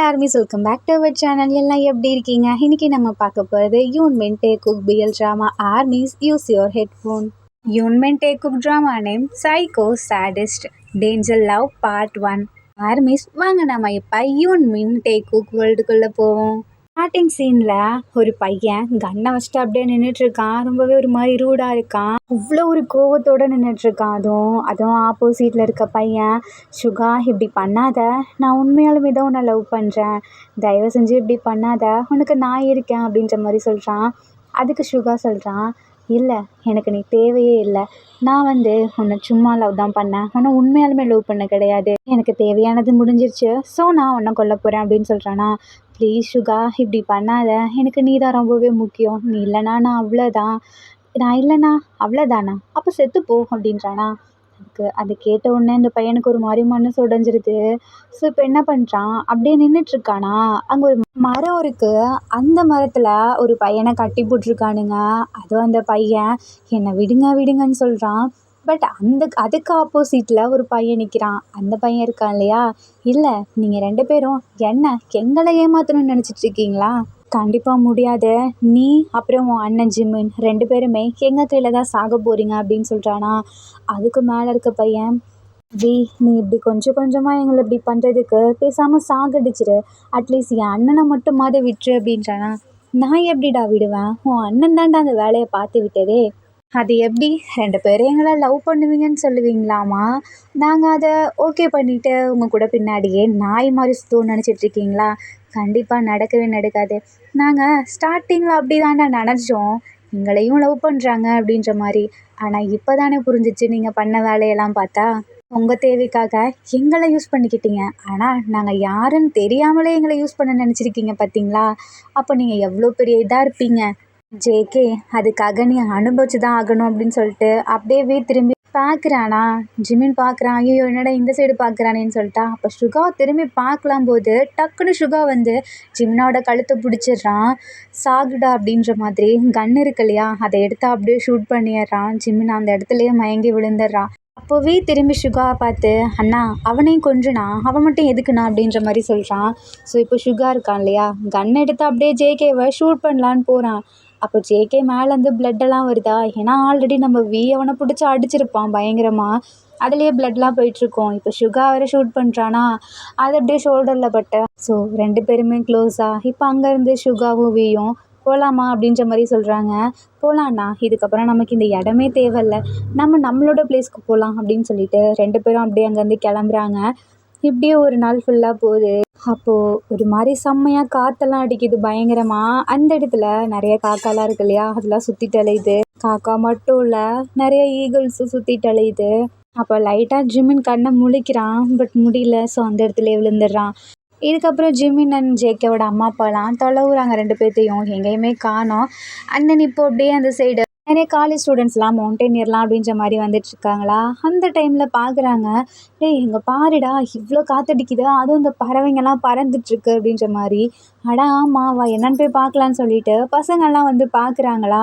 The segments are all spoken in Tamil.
Armies welcome back to our channel. எல்லாம் எப்படி இருக்கீங்க? இன்னைக்கு நம்ம பார்க்க போகிறது யூன்மென் டே குக் BL drama armies use your headphone. யூன்மென் டே குக் drama name psycho sadist danger love part 1. Armies வாங்க நம்ம இப்போ யூன்மென் டே குக் வேர்ல்டுக்குள்ளே போவோம். ஸ்டார்டிங் சீனில் ஒரு பையன் கன்னை வச்சுட்டு அப்படியே நின்றுட்டுருக்கான். ரொம்பவே ஒரு மாதிரி ரூடாக இருக்கான். அவ்வளோ ஒரு கோவத்தோடு நின்றுட்டுருக்கான். அதுவும் ஆப்போசிட்டில் இருக்க பையன், சுகா இப்படி பண்ணாத, நான் உண்மையாலுமே தான் உன்னை லவ் பண்ணுறேன், தயவு செஞ்சு இப்படி பண்ணாத, உனக்கு நான் இருக்கேன் அப்படின்ற மாதிரி சொல்கிறான். அதுக்கு சுகா சொல்கிறான், இல்லை எனக்கு நீ தேவையே இல்லை, நான் உன்னை சும்மா லவ் தான் பண்ணேன், உன்னை உண்மையாலுமே லவ் பண்ண கிடையாது, எனக்கு தேவையானது முடிஞ்சிருச்சு, ஸோ நான் உன்னை கொல்ல போகிறேன் அப்படின்னு சொல்கிறானா. ப்ளீஸ் சுகா இப்படி பண்ணாத, எனக்கு நீ தான் ரொம்பவே முக்கியம், நீ இல்லைனா நான் அவ்வளோதான், நான் இல்லைனா அவ்வளோதானா, அப்போ செத்துப்போ அப்படின்றானா. அதை கேட்ட உடனே இந்த பையனுக்கு ஒரு மாதிரி மனசு உடைஞ்சிருது. ஸோ இப்போ என்ன பண்ணுறான், அப்படியே நின்றுட்டுருக்கானா. அங்கே ஒரு மரம் இருக்குது, அந்த மரத்தில் ஒரு பையனை கட்டி போட்டிருக்கானுங்க. அதுவும் அந்த பையன் என்னை விடுங்க விடுங்கன்னு சொல்கிறான். பட் அதுக்கு ஆப்போசிட்டில் ஒரு பையன் நிற்கிறான். அந்த பையன் இருக்கான் இல்லையா, இல்லை நீங்கள் 2 பேரும் எங்களை ஏமாற்றணும்னு நினச்சிட்ருக்கீங்களா, கண்டிப்பாக முடியாது, நீ அப்புறம் உன் அண்ணன் ஜிம்மின் 2 பேருமே எங்கள் கையில் தான் சாக போகிறீங்க அப்படின்னு சொல்கிறானா. அதுக்கு மேலே இருக்க பையன், நீ இப்படி கொஞ்சம் கொஞ்சமாக எங்களை இப்படி பண்ணுறதுக்கு பேசாமல் சாகடிச்சிரு, அட்லீஸ்ட் என் அண்ணனை மட்டுமாவது விட்டுரு அப்படின்றானா. நான் எப்படிடா விடுவேன், உன் அண்ணன் தான்டா அந்த வேலையை பார்த்து விட்டதே, அது எப்படி 2 பேரும் எங்களை லவ் பண்ணுவீங்கன்னு சொல்லுவீங்களாமா, நாங்கள் அதை ஓகே பண்ணிவிட்டு உங்கள் கூட பின்னாடியே நாய் மாதிரி சுற்றுவோன்னு நினச்சிட்ருக்கீங்களா, கண்டிப்பாக நடக்கவே நடக்காது, நாங்கள் ஸ்டார்டிங்கில் அப்படி தாண்டா நினச்சோம், எங்களையும் லவ் பண்ணுறாங்க அப்படின்ற மாதிரி, ஆனால் இப்போ தானே புரிஞ்சிச்சு நீங்கள் பண்ண வேலையெல்லாம் பார்த்தா, உங்கள் தேவைக்காக எங்களை யூஸ் பண்ணிக்கிட்டீங்க, ஆனால் நாங்கள் யாருன்னு தெரியாமலே எங்களை யூஸ் பண்ண நினச்சிருக்கீங்க பார்த்தீங்களா, அப்போ நீங்கள் எவ்வளோ பெரிய இதாக இருப்பீங்க ஜேகே, அதுக்காக நீ அனுபவிச்சு தான் ஆகணும் அப்படின்னு சொல்லிட்டு அப்படியே திரும்பி பார்க்குறானா. ஜிமின் பார்க்குறான், ஐயோ என்னடா இந்த சைடு பார்க்குறானேன்னு சொல்லிட்டா. அப்போ சுகா திரும்பி பார்க்கலாம் போது டக்குன்னு சுகா ஜிமினோட கழுத்தை பிடிச்சிடுறான். சாகுடா அப்படின்ற மாதிரி கன் இருக்கு இல்லையா, அதை எடுத்து அப்படியே ஷூட் பண்ணிடுறான். ஜிமின் அந்த இடத்துலையே மயங்கி விழுந்துடுறான். அப்போவே திரும்பி சுகாவை பார்த்து, அண்ணா அவனையும் கொன்றுனா, அவன் மட்டும் எதுக்குண்ணா அப்படின்ற மாதிரி சொல்கிறான். ஸோ இப்போ சுகா இருக்கான் இல்லையா, கன் எடுத்து அப்படியே ஜேகேவை ஷூட் பண்ணலான்னு போகிறான். அப்போ ஜேகே மேலேருந்து பிளட்டெல்லாம் வருதா, ஏன்னா ஆல்ரெடி நம்ம அவனை பிடிச்சி அடிச்சிருப்பான் பயங்கரமாக, அதுலேயே பிளட்லாம் போயிட்டுருக்கோம். இப்போ சுகா வேறு ஷூட் பண்ணுறானா, அது அப்படியே ஷோல்டரில் பட்ட. ஸோ 2 பேருமே க்ளோஸாக இப்போ அங்கேருந்து சுகாவும் வியும் போகலாமா அப்படின்ற மாதிரி சொல்கிறாங்க. போகலாண்ணா, இதுக்கப்புறம் நமக்கு இந்த இடமே தேவையில்ல, நம்மளோட பிளேஸ்க்கு போகலாம் அப்படின்னு சொல்லிட்டு 2 பேரும் அப்படியே அங்கேருந்து கிளம்புறாங்க. இப்படியே ஒரு நாள் ஃபுல்லாக போகுது. அப்போது ஒரு மாதிரி செம்மையாக காற்றெல்லாம் அடிக்குது பயங்கரமாக. அந்த இடத்துல நிறைய காக்காலாம் இருக்கு இல்லையா, அதெல்லாம் சுற்றிட்டு அலையுது. காக்கா மட்டும் இல்லை, நிறைய ஈகிள்ஸும் சுற்றிட்டு அலையுது. அப்போ லைட்டாக ஜிமின் கண்ணை முழிக்கிறான், பட் முடியல. ஸோ அந்த இடத்துல விழுந்துடுறான். இதுக்கப்புறம் ஜிமின் அண்ட் ஜேகேவோட அம்மா அப்பாலாம் தொலைவுறாங்க 2 பேர்த்தையும், எங்கேயுமே காணோம். அண்ணன் இப்போ அப்படியே அந்த சைடு நிறைய காலேஜ் ஸ்டூடெண்ட்ஸ்லாம் மவுண்டன் ஏறலாம் அப்படின்ற மாதிரி வந்துட்டுருக்காங்களா. அந்த டைமில் பார்க்குறாங்க, டேய் இங்கே பாருடா இவ்வளோ காற்றடிக்குது, அதுவும் இந்த பறவைங்கள்லாம் பறந்துட்டுருக்கு அப்படின்ற மாதிரி. அடா ஆமாம் வா என்னன்னு போய் பார்க்கலான்னு சொல்லிட்டு பசங்கள்லாம் பார்க்குறாங்களா.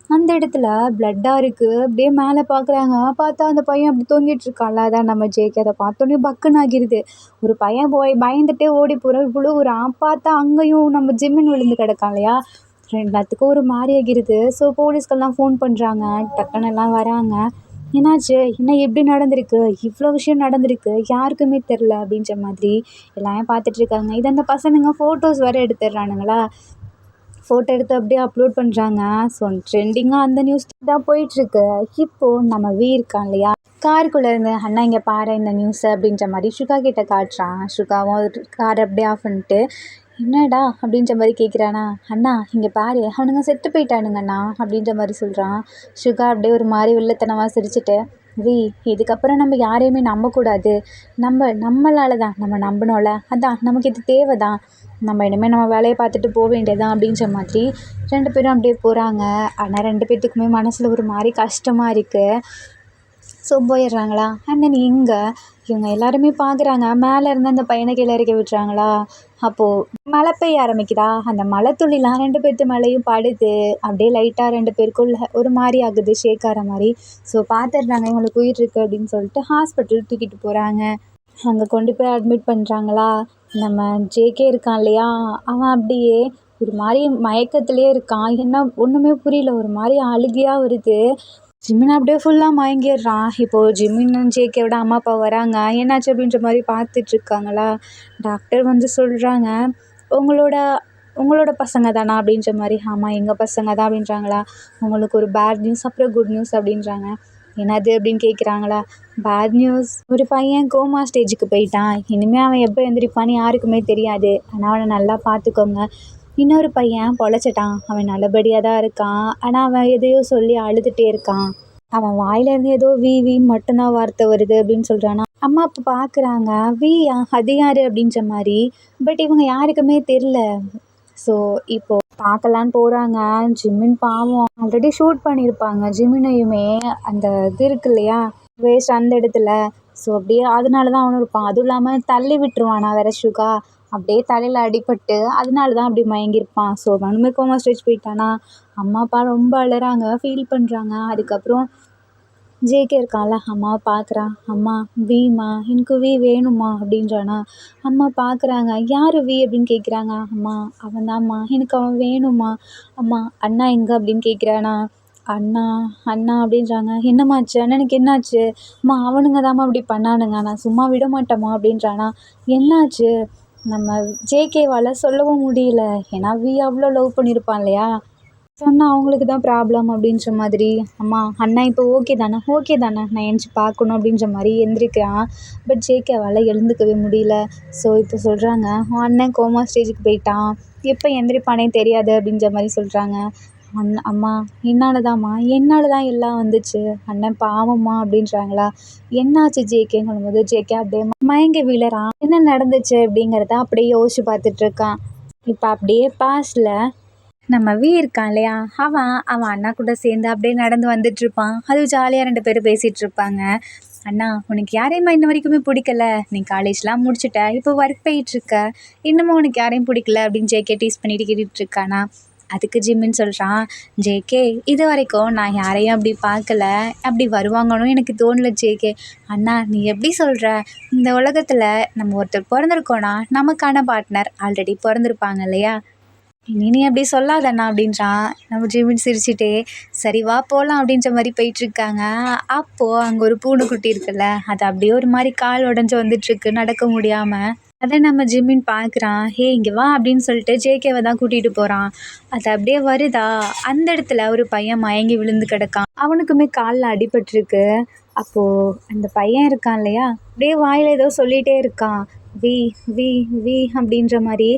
அந்த இடத்துல பிளட்டாக இருக்குது. அப்படியே மேலே பார்க்குறாங்க, பார்த்தா அந்த பையன் அப்படி தூங்கிட்டு இருக்கான்ல, அதான் நம்ம ஜேகே. அதை பார்த்தோன்னே பக்குன்னு ஆகிருது. ஒரு பையன் பயந்துட்டே ஓடி விழுகுறான். பார்த்தா அங்கேயும் நம்ம ஜிம்மின் விழுந்து கிடக்கான் இல்லையா. எல்லாத்துக்கும் ஒரு மாதிரி ஆகிருது. ஸோ போலீஸ்க்கெல்லாம் ஃபோன் பண்ணுறாங்க, டக்குன்னு எல்லாம் வராங்க. என்னாச்சு, என்ன எப்படி நடந்திருக்கு, இவ்வளோ விஷயம் நடந்திருக்கு, யாருக்குமே தெரில அப்படின்ற மாதிரி எல்லாமே பார்த்துட்ருக்காங்க. இது அந்த பசங்க ஃபோட்டோஸ் வேறு எடுத்துடுறானுங்களா. ஃபோட்டோ எடுத்து அப்படியே அப்லோட் பண்ணுறாங்க. ஸோ ட்ரெண்டிங்காக அந்த நியூஸ் தான் போயிட்டுருக்கு. இப்போது நம்ம இருக்கான் இல்லையா, காருக்குள்ளே இருந்து அண்ணா இங்கே பாரு இந்த நியூஸு அப்படின்ற மாதிரி சுகா கிட்ட காட்டுறான். சுகாவும் காரை அப்படியே ஆஃப் பண்ணிட்டு, என்னடா அப்படின்ற மாதிரி கேட்குறானா. அண்ணா இங்கே பாரு, அவனுங்க செத்து போயிட்டானுங்கண்ணா அப்படின்ற மாதிரி சொல்கிறான். சுகா அப்படியே ஒரு மாதிரி வில்லத்தனமாக சிரிச்சுட்டு, இதுக்கப்புறம் நம்ம யாரையுமே நம்பக்கூடாது, நம்மளால தான் நம்ம நம்பணும்ல, அதான் நமக்கு இது தேவை தான், நம்ம இனிமேல் நம்ம வேலையை பார்த்துட்டு போக வேண்டியதான் அப்படின்ற மாதிரி 2 பேரும் அப்படியே போகிறாங்க. ஆனால் 2 பேர்த்துக்குமே மனசில் ஒரு மாதிரி கஷ்டமாக இருக்குது. ஸோ போயிடுறாங்களா. அண்ட் தென் இவங்க எல்லாருமே பார்க்குறாங்க, மேலே இருந்து அந்த பையனை கீழே இறக்கி விட்டுறாங்களா. அப்போது மழை பெய்ய ஆரம்பிக்குதா. அந்த மழை துளிலாம் 2 பேர்த்து மேலேயும் படுது. அப்படியே லைட்டாக 2 பேருக்குள்ள ஒரு மாதிரி ஆகுது, ஷேக் ஆகிற மாதிரி. ஸோ பார்த்துடுறாங்க, இவங்களுக்கு உயிர் இருக்குது அப்படின்னு சொல்லிட்டு ஹாஸ்பிட்டல் தூக்கிட்டு போகிறாங்க. அங்கே கொண்டு போய் அட்மிட் பண்ணுறாங்களா. நம்ம ஜேகே இருக்கான் இல்லையா, அவன் அப்படியே ஒரு மாதிரி மயக்கத்திலே இருக்கான். என்ன ஒன்றுமே புரியல, ஒரு மாதிரி அழுகையாக வருது. ஜிமின் அப்படியே ஃபுல்லாக மயங்கிடுறான். இப்போது ஜிமின் ஜேகேவோட அம்மா அப்பா வராங்க. என்னாச்சு அப்படின்ற மாதிரி பார்த்துட்ருக்காங்களா. டாக்டர் வந்து சொல்கிறாங்க, உங்களோட உங்களோட பசங்க தானா அப்படின்ற மாதிரி. ஆமாம், எங்கள் பசங்க தான் அப்படின்றாங்களா. உங்களுக்கு ஒரு பேட் நியூஸ் அப்புறம் குட் நியூஸ் அப்படின்றாங்க. என்னது அப்படின்னு கேட்குறாங்களா. பேட் நியூஸ், ஒரு பையன் கோமா ஸ்டேஜுக்கு போயிட்டான். இனிமேல் அவன் எப்போ எழுந்திரிப்பான்னு யாருக்குமே தெரியாது. ஆனால் அவனை நல்லா பார்த்துக்கோங்க. இன்னொரு பையன் பொழைச்சிட்டான். அவன் நல்லபடியாக தான் இருக்கான். ஆனால் அவன் எதையோ சொல்லி அழுதுகிட்டே இருக்கான். அவன் வாயிலேருந்து ஏதோ வின்னு மட்டும்தான் வார்த்தை வருது அப்படின்னு சொல்கிறானா. அம்மா அப்பா பார்க்குறாங்க. வியா அது யார் அப்படின்ற மாதிரி. பட் இவங்க யாருக்குமே தெரில. ஸோ இப்போது பார்க்கலான்னு போகிறாங்க. ஜிமின் பாவம் ஆல்ரெடி ஷூட் பண்ணியிருப்பாங்க ஜிமினையுமே. அந்த இது இருக்கு இல்லையா, வேஸ்ட் அந்த இடத்துல. ஸோ அப்படியே அதனால தான் அவனும் இருப்பான். அதுவும் இல்லாமல் தள்ளி விட்டுருவானா வேற சுகா. அப்படியே தலையில் அடிபட்டு அதனால தான் அப்படி மயங்கியிருப்பான். ஸோ அவனுமே கோமா ஸ்டேஜ் போயிட்டானா. அம்மா அப்பா ரொம்ப அழுறாங்க, ஃபீல் பண்ணுறாங்க. அதுக்கப்புறம் ஜேகே இருக்கான்ல, அம்மாவை பார்க்குறான். அம்மா வீம்மா, எனக்கு வீ வேணுமா அப்படின்றானா. அம்மா பார்க்குறாங்க. யார் வீ அப்படின்னு கேட்குறாங்க. அம்மா அவன் தான்ம்மா, எனக்கு அவன் வேணுமா. அம்மா அண்ணா எங்கே அப்படின்னு கேட்குறானா. அண்ணா அண்ணா அப்படின்றாங்க. என்னம்மாச்சு, அண்ணனுக்கு என்னாச்சு. அம்மா அவனுங்க தாம்மா அப்படி பண்ணானுங்க, நான் சும்மா விட மாட்டேம்மா அப்படின்றானா. என்னாச்சு. நம்ம ஜேகேவால் சொல்லவும் முடியல. ஏன்னா வீ அவ்வளோ லவ் பண்ணியிருப்பான் இல்லையா. சொன்னால் அவங்களுக்கு தான் ப்ராப்ளம் அப்படின்ற மாதிரி. அம்மா அண்ணா இப்போ ஓகே தானே, ஓகே தானே, நான் எந்திரிச்சு பார்க்கணும் அப்படின்ற மாதிரி எந்திரிக்கிறான். பட் ஜேகேவால் எழுந்துக்கவே முடியல. ஸோ இப்போ சொல்கிறாங்க, அண்ணன் கோமா ஸ்டேஜுக்கு போயிட்டான், எப்போ எந்திரிப்பானே தெரியாது அப்படின்ற மாதிரி சொல்கிறாங்க. அம்மா என்னால் தான்ம்மா, என்னால் தான் எல்லாம் வந்துச்சு, அண்ணன் பாவம்மா அப்படின்றாங்களா. என்னாச்சு ஜேகேன்னு சொல்லும்போது ஜேகே அப்படியே மயங்கி விழறான். என்ன நடந்துச்சு அப்படிங்கிறத அப்படியே யோசிச்சு பார்த்துட்ருக்கான். இப்போ அப்படியே பாஸ்டில் நம்ம வீ இருக்கான் இல்லையா, அவன் அண்ணா கூட சேர்ந்து அப்படியே நடந்து வந்துட்டுருப்பான். அதுவும் ஜாலியாக 2 பேரும் பேசிகிட்ருப்பாங்க. அண்ணா உனக்கு யாரையுமா இன்ன வரைக்குமே பிடிக்கல, நீ காலேஜ்லாம் முடிச்சுட்ட, இப்போ ஒர்க் போயிட்டுருக்க, இன்னமும் உனக்கு யாரையும் பிடிக்கல அப்படின்னு ஜேகே டீஸ் பண்ணிட்டு கேட்டுட்ருக்கானா. அதுக்கு ஜிம்மின்னு சொல்கிறான், ஜேகே இது வரைக்கும் நான் யாரையும் அப்படி பார்க்கல, அப்படி வருவாங்கன்னு எனக்கு தோணல ஜேகே. அண்ணா நீ எப்படி சொல்கிற, இந்த உலகத்தில் நம்ம ஒருத்தர் பிறந்திருக்கோன்னா நமக்கான பார்ட்னர் ஆல்ரெடி பிறந்திருப்பாங்க இல்லையா. நீ அப்படி சொல்லாதண்ணா அப்படின்றான். நம்ம ஜிமின் சிரிச்சுட்டே சரி வா போகலாம் அப்படின்ற மாதிரி போயிட்டுருக்காங்க. அப்போது அங்கே ஒரு பூனைக்குட்டி இருக்குல்ல, அது அப்படியே ஒரு மாதிரி கால் உடஞ்சி வந்துட்டுருக்கு, நடக்க முடியாமல். அதை நம்ம ஜிமின் பார்க்குறான். ஹே இங்கே வா அப்படின்னு சொல்லிட்டு ஜேகேவை தான் கூட்டிகிட்டு போகிறான். அது அப்படியே வருதா, அந்த இடத்துல ஒரு பையன் மயங்கி விழுந்து கிடக்கான். அவனுக்குமே காலில் அடிபட்டிருக்கு. அப்போது அந்த பையன் இருக்கான் இல்லையா, அப்படியே வாயில் ஏதோ சொல்லிகிட்டே இருக்கான். வி வி வி அப்படின்ற மாதிரி.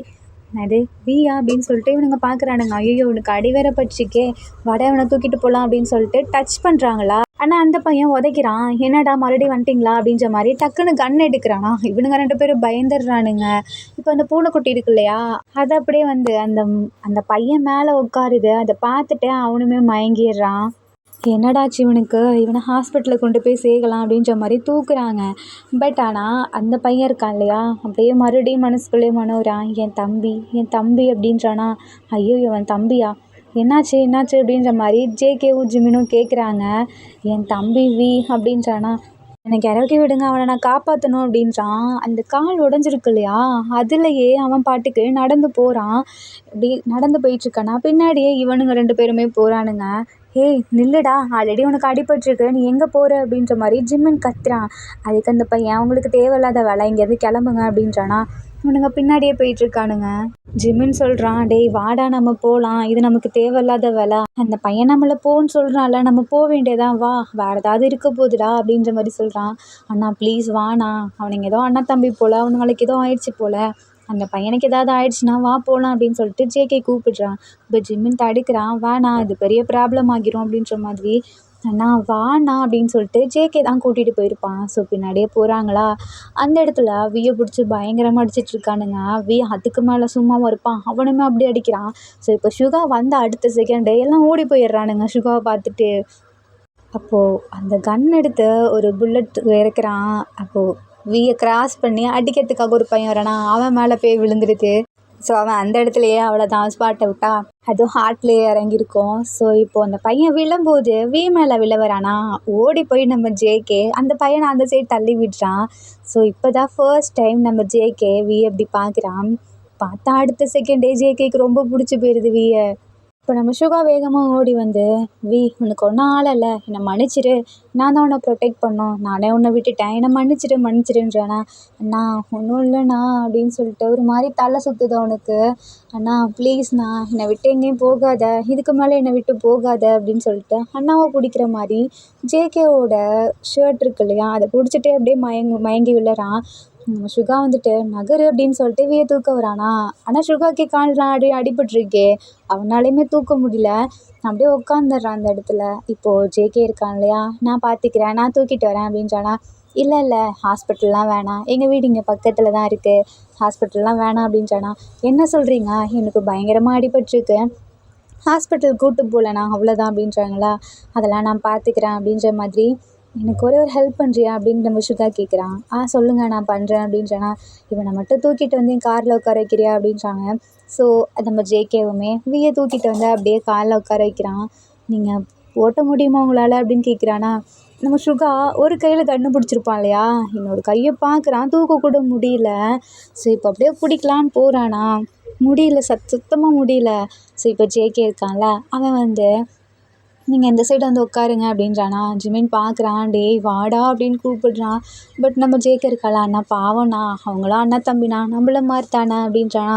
அது வீயா அப்படின்னு சொல்லிட்டு இவனுங்க பார்க்குறானுங்க. ஐயோ இவனுக்கு அடி வேற பட்டுருக்கே, வட இவனை தூக்கிட்டு போகலாம் அப்படின்னு சொல்லிட்டு டச் பண்ணுறாங்களா. ஆனால் அந்த பையன் உதைக்கிறான். என்னடா மறுபடியும் வந்துட்டிங்களா அப்படின்ற மாதிரி டக்குன்னு கன் எடுக்கிறானா. இவனுங்க 2 பேரும் பயந்துடுறானுங்க. இப்போ அந்த பூனைக்குட்டி இருக்கு இல்லையா, அது அப்படியே வந்து அந்த அந்த பையன் மேலே உட்காருது. அதை பார்த்துட்டு அவனுமே மயங்கிடுறான். என்னடாச்சு இவனுக்கு, இவனை ஹாஸ்பிட்டலில் கொண்டு போய் சேர்க்கலாம் அப்படின்ற மாதிரி தூக்குறாங்க. பட் ஆனால் அந்த பையன் இருக்கான் இல்லையா, அப்படியே மறுபடியும் மனசுக்குள்ளே மனோறான். என் தம்பி அப்படின்றானா. ஐயோ இவன் தம்பியா, என்னாச்சு என்னாச்சு அப்படின்ற மாதிரி ஜேகேவும் ஜிமினும் கேட்குறாங்க. என் தம்பி வி அப்படின்றானா. எனக்கு இறக்கி விடுங்க, அவனை நான் காப்பாற்றணும் அப்படின்றான். அந்த கால் உடஞ்சிருக்கு இல்லையா, அதுலேயே அவன் பாட்டுக்கு நடந்து போகிறான். இப்படி நடந்து போயிட்டுருக்கானா, பின்னாடியே இவனுங்க 2 பேருமே போகிறானுங்க. ஏய் நில்லுடா, ஆல்ரெடி உனக்கு அடிபட்டிருக்கு, நீ எங்கே போகிற அப்படின்ற மாதிரி ஜிம்மின் கத்துறான். அதுக்கு அந்த பையன் அவங்களுக்கு தேவையில்லாத வேலை, இங்கேருந்து கிளம்புங்க அப்படின்றானா. இவனுங்க பின்னாடியே போயிட்டுருக்கானுங்க. ஜிம்மின் சொல்கிறான், டேய் வாடா நம்ம போகலாம், இது நமக்கு தேவையில்லாத வேலை, அந்த பையன் நம்மளை போன்னு சொல்கிறான்ல, நம்ம போக வேண்டியதான், வா வேறு ஏதாவது இருக்க போகுதுடா அப்படின்ற மாதிரி சொல்கிறான். அண்ணா ப்ளீஸ் வாண்ணா, அவனுங்க ஏதோ அண்ணா தம்பி போல், அவனுங்களுக்கு ஏதோ ஆயிடுச்சு போல், அந்த பையனுக்கு ஏதாவது ஆயிடுச்சுன்னா வா போகலாம் அப்படின்னு சொல்லிட்டு ஜேகே கூப்பிடுறான். இப்போ ஜிம்மின் தடுக்கிறான். வேணா இது பெரிய ப்ராப்ளம் ஆகிரும் அப்படின்ற மாதிரி. அண்ணா வாண்ணா அப்படின்னு சொல்லிட்டு ஜேகே தான் கூட்டிகிட்டு போயிருப்பான். ஸோ பின்னாடியே போகிறாங்களா. அந்த இடத்துல வியை பிடிச்சி பயங்கரமாக அடிச்சிட்ருக்கானுங்க. வி அதுக்கு மேலே சும்மாவும் இருப்பான், அவனுமே அப்படி அடிக்கிறான். ஸோ இப்போ சுகா வந்த அடுத்த செகண்டு எல்லாம் ஓடி போயிடுறானுங்க சுகாவை பார்த்துட்டு. அப்போது அந்த கன் எடுத்து ஒரு புல்லட் இறக்குறான். அப்போது வியை கிராஸ் பண்ணி அடிக்கிறதுக்காக ஒரு பையன் வரானா, அவன் மேலே போய் விழுந்துடுது. ஸோ அவன் அந்த இடத்துலையே அவ்வளோதான் ஸ்பாட்டை விட்டா அதுவும் ஹார்ட்லேயே இறங்கியிருக்கும். ஸோ இப்போது அந்த பையன் விழும்போது மேலே விழ வரானா, ஓடி போய் நம்ம ஜேகே அந்த பையனை அந்த சைடு தள்ளி விடுறான். ஸோ இப்போ தான் ஃபர்ஸ்ட் டைம் நம்ம ஜேகே அப்படி பார்க்குறான். பார்த்தா அடுத்த செகண்டே ஜேகேக்கு ரொம்ப பிடிச்சி போயிடுது இப்போ நம்ம சுகா வேகமாக ஓடி வந்து, உனக்கு ஒன்றும் ஆளலை, என்னை மன்னிச்சிடு, நான் தான் உன்னை ப்ரொடெக்ட் பண்ணோம், நானே உன்னை விட்டுட்டேன், என்னை மன்னிச்சிடுன்றானா. அண்ணா ஒன்றும் இல்லைண்ணா அப்படின்னு சொல்லிட்டு ஒரு மாதிரி தலை சுற்றுது அவனுக்கு. அண்ணா ப்ளீஸ்ண்ணா என்னை விட்டு எங்கேயும் போகாத, இதுக்கு மேலே என்னை விட்டு போகாத அப்படின்னு சொல்லிட்டு அண்ணாவை பிடிக்கிற மாதிரி ஜேகேவோட ஷர்ட் இருக்கு இல்லையா, அதை பிடிச்சிட்டே அப்படியே மயங்கி விழுறான். சுகா வந்துட்டு நகரு அப்படின்னு சொல்லிட்டு தூக்க வரானா. ஆனால் சுகாக்கே கால்லாம் அடிபட்டுருக்கே, அவனாலையுமே தூக்க முடியல. அப்படியே உட்காந்துடுறான் அந்த இடத்துல. இப்போது ஜேகே இருக்கான் இல்லையா, நான் பார்த்துக்கிறேன், நான் தூக்கிட்டு வரேன் அப்படின்றானா. இல்லை ஹாஸ்பிட்டல்லாம் வேணாம், எங்கள் வீடு இங்கே பக்கத்தில் தான் இருக்குது, ஹாஸ்பிட்டல்லாம் வேணாம் அப்படின்றானா. என்ன சொல்கிறீங்க, எனக்கு பயங்கரமாக அடிபட்டுருக்கு, ஹாஸ்பிட்டல் கூட்டு போகலண்ணா அவ்வளோதான் அப்படின்றாங்களா. அதெல்லாம் நான் பார்த்துக்கிறேன் அப்படின்ற மாதிரி. எனக்கு ஒரே ஒரு ஹெல்ப் பண்ணுறியா அப்படின்னு நம்ம சுகா கேட்குறான். சொல்லுங்கள் நான் பண்ணுறேன் அப்படின்றானா. இவனை மட்டும் தூக்கிட்டு வந்து என் காரில் உட்கார வைக்கிறியா அப்படின்றாங்க. ஸோ நம்ம ஜேகேவுமே தூக்கிட்டு வந்து அப்படியே காரில் உட்கார வைக்கிறான். நீங்கள் ஓட்ட முடியுமா உங்களால் அப்படின்னு கேட்குறானா. நம்ம சுகா ஒரு கையில் கண்ணு பிடிச்சிருப்பான் இல்லையா, இன்னொரு கையை பார்க்குறான், தூக்கக்கூட முடியல. ஸோ இப்போ அப்படியே பிடிக்கலான்னு போகிறானா, முடியல, சுத்தமாக முடியல. ஸோ இப்போ ஜேகே இருக்கான்ல, அவன் வந்து நீங்கள் இந்த சைடு வந்து உட்காருங்க அப்படின்றானா. ஜிமின் பார்க்குறான், டேய் வாடா அப்படின்னு கூப்பிடுறான். பட் நம்ம ஜேகே இருக்காளா, அண்ணா பாவம்ண்ணா, அவங்களாம் அண்ணா தம்பிண்ணா, நம்மள மாதிரி தானே அப்படின்றானா.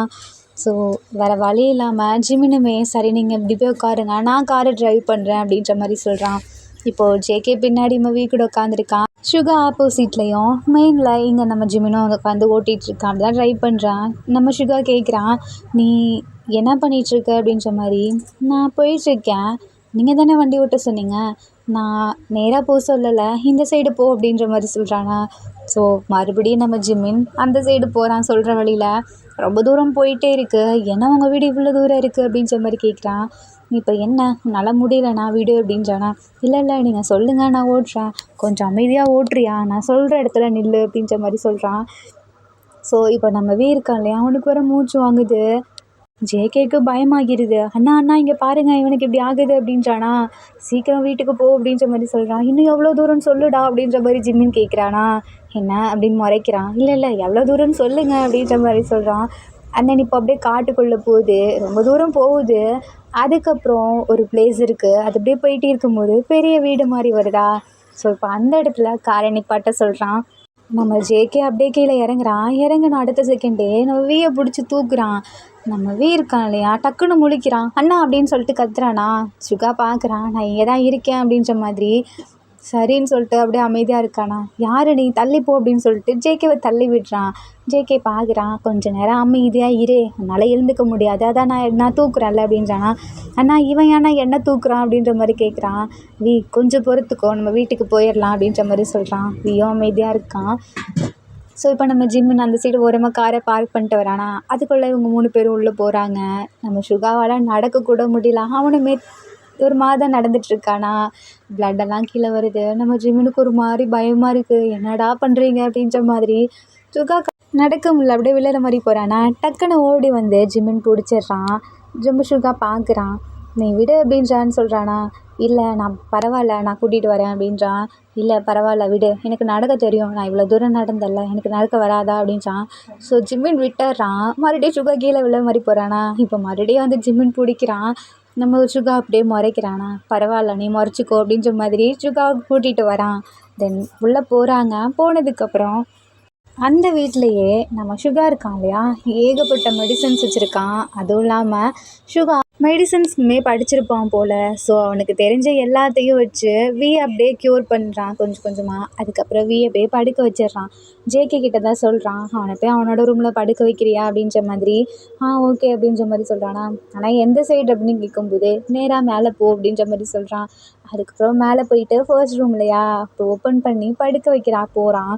ஸோ வேறு வழி இல்லாமல் ஜிமினுமே சரி நீங்கள் இப்படி போய் உட்காருங்க, நான் காரை ட்ரைவ் பண்ணுறேன் அப்படின்ற மாதிரி சொல்கிறான். இப்போது ஜேகே பின்னாடி நம்ம கூட உட்காந்துருக்கான். சுகா ஆப்போசிட்லேயும் மெயினில் இங்கே நம்ம ஜிமினும் உட்காந்து ஓட்டிகிட்ருக்கான். அப்படி தான் ட்ரைவ் பண்ணுறான். நம்ம சுகா கேட்குறான், நீ என்ன பண்ணிகிட்ருக்க அப்படின்ற மாதிரி. நான் போயிட்டுருக்கேன், நீங்கள் தானே வண்டி ஓட்ட சொன்னீங்க, நான் நேராக போக சொல்லலை, இந்த சைடு போ அப்படின்ற மாதிரி சொல்கிறானா. ஸோ மறுபடியும் நம்ம ஜிமின் அந்த சைடு போகிறான். சொல்கிற வழியில் ரொம்ப தூரம் போயிட்டே இருக்குது, ஏன்னா உங்கள் வீடு இவ்வளோ தூரம் இருக்குது அப்படின்ற மாதிரி கேட்குறான். இப்போ என்ன உன்னால் முடியலண்ணா வீடு அப்படின்றானா. இல்லை நீங்கள் சொல்லுங்கள் நான் ஓட்டுறேன், கொஞ்சம் அமைதியாக ஓட்டுறியா, நான் சொல்கிற இடத்துல நில்லு அப்படின்ற மாதிரி சொல்கிறான். ஸோ இப்போ நம்ம இருக்கான் இல்லையா, அவனுக்கு வர மூச்சு வாங்குது. ஜேகேக்கு பயமாகிடுது. அண்ணா இங்கே பாருங்கள் இவனுக்கு இப்படி ஆகுது அப்படின்றானா. சீக்கிரம் வீட்டுக்கு போ அப்படின்ற மாதிரி சொல்கிறான். இன்னும் எவ்வளோ தூரம் சொல்லுடா அப்படின்ற மாதிரி ஜிம்மின் கேட்குறானா. என்ன அப்படின்னு முறைக்கிறான். இல்லை எவ்வளோ தூரம்னு சொல்லுங்க அப்படின்ற மாதிரி சொல்கிறான். அண்ணன் இப்போ அப்படியே காட்டுக்குள்ளே போகுது, ரொம்ப தூரம் போகுது. அதுக்கப்புறம் ஒரு பிளேஸ் இருக்குது, அது அப்படியே போயிட்டே இருக்கும்போது பெரிய வீடு மாதிரி வருதா. ஸோ இப்போ அந்த இடத்துல காரை நிப்பாட்ட சொல்கிறான். நம்ம ஜேகே அப்படியே கீழே இறங்கின அடுத்த செகண்டே நம்ம பிடிச்சி தூக்குறான். நம்ம இருக்கான் இல்லையா, டக்குன்னு முழிக்கிறான். அண்ணா அப்படின்னு சொல்லிட்டு கத்துறானா. சுகா பார்க்குறான், நான் இங்கே தான் இருக்கேன் அப்படின்ற மாதிரி. சரின்னு சொல்லிட்டு அப்படியே அமைதியாக இருக்கானா. யார் நீ, தள்ளிப்போ அப்படின்னு சொல்லிட்டு ஜேகேவை தள்ளி விடுறான். ஜேகே பார்க்குறான், கொஞ்சம் நேரம் அமைதியாக இரு, உன்னால் எழுந்துக்க முடியாது, அதான் நான் தூக்குறேன்ல அப்படின்றானா. அண்ணா இவன் ஏன்னா என்ன தூக்குறான் அப்படின்ற மாதிரி கேட்குறான். கொஞ்சம் பொறுத்துக்கோ, நம்ம வீட்டுக்கு போயிடலாம் அப்படின்ற மாதிரி சொல்கிறான். அமைதியாக இருக்கான். ஸோ இப்போ நம்ம ஜிம்மின் அந்த சைடு ஓரமாக காரை பார்க் பண்ணிட்டு வரானா. அதுக்குள்ளே இவங்க 3 பேரும் உள்ளே போகிறாங்க. நம்ம சுகாவால் நடக்கக்கூட முடியல, அவனுமே ஒரு மாதம் நடந்துட்டுருக்கானா. பிளட்டெல்லாம் கீழே வருது. நம்ம ஜிம்மினுக்கு ஒரு மாதிரி பயமாக இருக்குது, என்னடா பண்ணுறீங்க அப்படின்ற மாதிரி. சுகா நடக்க முடியல, அப்படியே விழுற மாதிரி போகிறானா. டக்குன்னு ஓடி வந்து ஜிம்மின் பிடிச்சிட்றான். சுகா பார்க்குறான். நீ விடு அப்படின்றான்னு சொல்கிறானா. இல்லை நான் பரவாயில்ல, நான் கூட்டிகிட்டு வரேன் அப்படின்றான். இல்லை பரவாயில்ல விடு, எனக்கு நடக்க தெரியும், நான் இவ்வளோ தூரம் நடந்தல, எனக்கு நடக்க வராதா அப்படின்றான். ஸோ ஜிம்மின் விட்டுறான். மறுபடியும் சுகா கீழே விழ மாதிரி போகிறானா. இப்போ மறுபடியும் வந்து ஜிம்மின் பிடிக்கிறான். நம்ம சுகா அப்படியே முறைக்கிறானா. பரவாயில்ல நீ முறைச்சிக்கோ அப்படின்ற மாதிரி சுகாவை கூட்டிகிட்டு வரான். தென் உள்ளே போகிறாங்க. போனதுக்கப்புறம் அந்த வீட்டிலையே நம்ம சுகா இருக்கான் இல்லையா, ஏகப்பட்ட மெடிசன்ஸ் வச்சுருக்கான். அதுவும் இல்லாமல் சுகா மெடிசன்ஸுமே படிச்சிருப்பான் போல். ஸோ அவனுக்கு தெரிஞ்ச எல்லாத்தையும் வச்சு அப்படியே க்யூர் பண்ணுறான் கொஞ்சம் கொஞ்சமாக. அதுக்கப்புறம் அப்படியே படுக்க வச்சிடுறான். ஜேகே கிட்ட தான் சொல்கிறான், அவனை போய் அவனோட ரூமில் படுக்க வைக்கிறியா அப்படின்ற மாதிரி. ஓகே அப்படின்ற மாதிரி சொல்கிறானா. ஆனால் எந்த சைடு அப்படின்னு கேட்கும்போது நேராக மேலே போ அப்படின்ற மாதிரி சொல்கிறான். அதுக்கப்புறம் மேலே போயிட்டு ஃபர்ஸ்ட் ரூம் இல்லையா, இப்போ ஓப்பன் பண்ணி படுக்க வைக்கிறா போகிறான்.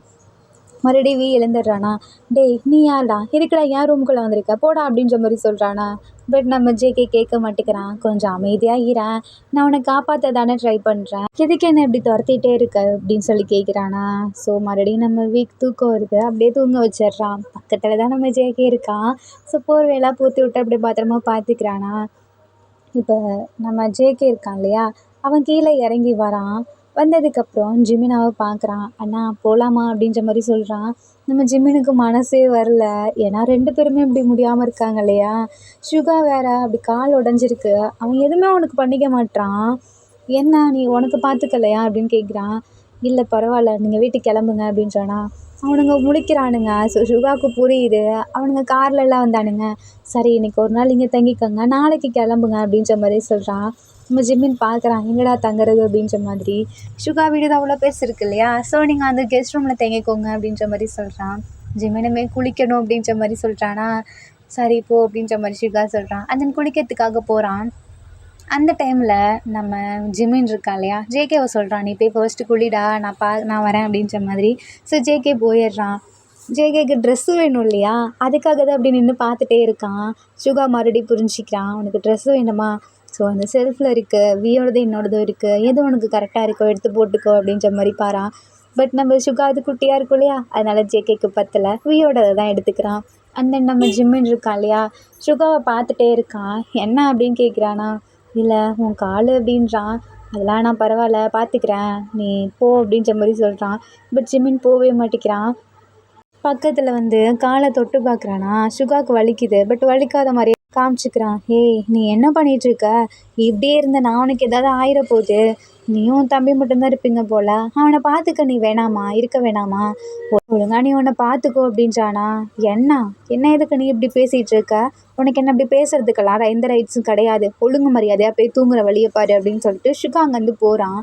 மறுபடியும் எழுந்துடுறானா. டேய் நீ யாருடா, எதுக்குடா என் ரூமுக்குள்ளே வந்திருக்க, போடா அப்படின்ற மாதிரி சொல்கிறானா. பட் நம்ம ஜேகே கேட்க மாட்டேங்கிறான். கொஞ்சம் அமைதியாக ஈரேன், நான் உன்னை காப்பாற்ற தானே ட்ரை பண்ணுறேன், எதுக்கு என்ன இப்படி துரத்திட்டே இருக்க அப்படின்னு சொல்லி கேட்குறானா. ஸோ மறுபடியும் நம்ம வீக் தூக்கம் வருது, அப்படியே தூங்க வச்சிடுறான். பக்கத்தில் தான் நம்ம ஜேகே இருக்கான். ஸோ போர்வையெல்லாம் பூத்தி விட்டு அப்படியே பத்திரமா பார்த்துக்கிறானா. இப்போ நம்ம ஜேகே இருக்கான் இல்லையா, அவன் கீழே இறங்கி வரான். வந்ததுக்கப்புறம் ஜிமினாவை பார்க்குறான். அண்ணா போகலாமா அப்படின்ற மாதிரி சொல்கிறான். நம்ம ஜிமினுக்கு மனசே வரல. ஏன்னா 2 பேருமே இப்படி முடியாமல் இருக்காங்க இல்லையா. சுகா வேற அப்படி கால் உடஞ்சிருக்கு, அவன் எதுவுமே அவனுக்கு பண்ணிக்க மாட்டான். என்ன நீ உனக்கு பார்த்துக்கலையா அப்படின்னு கேட்குறான். இல்லை பரவாயில்ல, நீங்கள் வீட்டுக்கு கிளம்புங்க அப்படின்றானா. அவனுங்க முழிக்கிறானுங்க. ஸோ சுகாவுக்கு புரியுது. அவனுங்க கார்லலாம் வந்தானுங்க. சரி இன்னைக்கு ஒரு நாள் இங்கே தங்கிக்கோங்க, நாளைக்கு கிளம்புங்க அப்படின்ற மாதிரி சொல்கிறான். நம்ம ஜிம்மின் பார்க்குறான், எங்கடா தங்குறது அப்படின்ற மாதிரி. சுகா வீடு தான் அவ்வளோ பெருசு இருக்கு இல்லையா, ஸோ நீங்கள் அந்த கெஸ்ட் ரூமில் தங்கிக்கோங்க அப்படின்ற மாதிரி சொல்கிறான். ஜிம்மினுமே குளிக்கணும் அப்படின்ற மாதிரி சொல்கிறானா. சரி போ அப்படின்ற மாதிரி சுகா சொல்கிறான். அந்த குளிக்கிறதுக்காக போகிறான். அந்த டைமில் நம்ம ஜிமின் இருக்கா இல்லையா, ஜேகேவை சொல்கிறான், நீ போய் ஃபர்ஸ்ட்டு குளிடா, நான் வரேன் அப்படின்ற மாதிரி. ஸோ ஜேகே போயிடுறான். ஜேகேக்கு ட்ரெஸ்ஸு வேணும் இல்லையா, அதுக்காக தான் அப்படி நின்று பார்த்துட்டே இருக்கான். சுகா மறுபடியும் புரிஞ்சிக்கிறான், உனக்கு ட்ரெஸ்ஸு வேணுமா, ஸோ அந்த செல்ஃபில் இருக்குது, வியோடது என்னோடதும் இருக்குது, எது உனக்கு கரெக்டாக இருக்கோ எடுத்து போட்டுக்கோ அப்படின்ற மாதிரி பாரான். பட் நம்ம சுகா அது குட்டியாக இருக்கும் இல்லையா, அதனால் ஜேகேக்கு பத்தலை, வியோடதை தான் எடுத்துக்கிறான். அந்த நம்ம ஜிம்மின் இருக்கான் இல்லையா, சுகாவை பார்த்துட்டே இருக்கான். என்ன அப்படின்னு கேட்குறானா. இல்லை உன் கால் அப்படின்றான். அதெல்லாம் நான் பரவாயில்ல பார்த்துக்கிறேன், நீ போ அப்படின்ற மாதிரி சொல்கிறான். பட் ஜிம்மின் போகவே மாட்டேங்கிறான். பக்கத்தில் வந்து காலை தொட்டு பார்க்குறானா. சுகாவுக்கு வலிக்குது, பட் வலிக்காத மாதிரியே காமிச்சிக்கிறான். ஏய் நீ என்ன பண்ணிகிட்ருக்க, இப்படியே இருந்த நான் உனக்கு ஏதாவது ஆயிட போகுது, நீயும் தம்பி மட்டும்தான் இருப்பீங்க போல், அவனை பார்த்துக்க நீ வேணாமா, இருக்க வேணாமா, ஒழுங்கா நீ உன்னை பார்த்துக்கோ அப்படின்றானா. என்ன எதுக்கு நீ இப்படி பேசிகிட்டு இருக்க, உனக்கு என்ன இப்படி பேசுறதுக்கெல்லாம் எந்த ரைட்ஸும் கிடையாது, ஒழுங்கு மரியாதையாக போய் தூங்குற வழியை பாரு அப்படின்னு சொல்லிட்டு சுகா அங்கேருந்து போகிறான்.